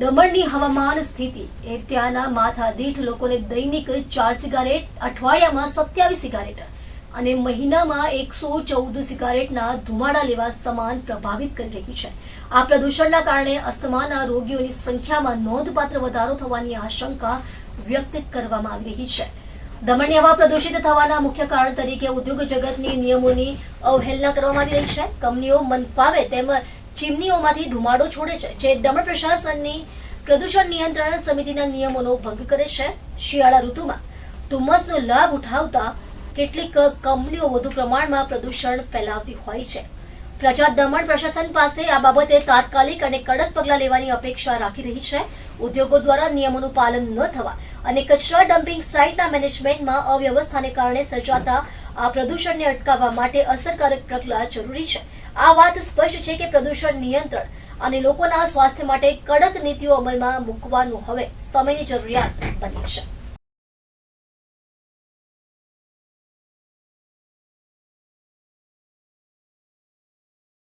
દમણની હવામાન સ્થિતિ એ ત્યાંના માથાદીઠ લોકોને દૈનિક 4 સિગારેટ, અઠવાડિયામાં 27 સિગારેટ અને મહિનામાં 114 સિગારેટના ધુમાડા લેવા સમાન પ્રભાવિત કરી રહી છે. આ પ્રદૂષણના કારણે અસ્થમાના રોગીઓની સંખ્યામાં નોંધપાત્ર વધારો થવાની આશંકા વ્યક્ત કરવામાં આવી રહી છે. દમણની હવા પ્રદૂષિત થવાના મુખ્ય કારણ તરીકે ઉદ્યોગ જગતની નિયમોની અવહેલના કરવામાં આવી રહી છે. કંપનીઓ મનફાવે તેમ ચીમનીઓમાંથી ધુમાડો છોડે છે, જે દમણ પ્રશાસનની પ્રદૂષણ નિયંત્રણ સમિતિના નિયમોનો ભંગ કરે છે. શિયાળા ઋતુમાં ધુમ્મસનો લાભ ઉઠાવતા કેટલીક કંપનીઓ વધુ પ્રમાણમાં પ્રદૂષણ ફેલાવતી હોય છે. પ્રજા દમણ પ્રશાસન પાસે આ બાબતે તાત્કાલિક અને કડક પગલાં લેવાની અપેક્ષા રાખી રહી છે. ઉદ્યોગો દ્વારા નિયમોનું પાલન ન થવા અને કચરા ડમ્પિંગ સાઇટના મેનેજમેન્ટમાં અવ્યવસ્થાને કારણે સર્જાતા આ પ્રદૂષણને અટકાવવા માટે અસરકારક પગલાં જરૂરી છે. આ વાત સ્પષ્ટ છે કે પ્રદૂષણ નિયંત્રણ અને લોકોના સ્વાસ્થ્ય માટે કડક નીતિઓ અમલમાં મૂકવાનું હવે સમયની જરૂરિયાત બની છે.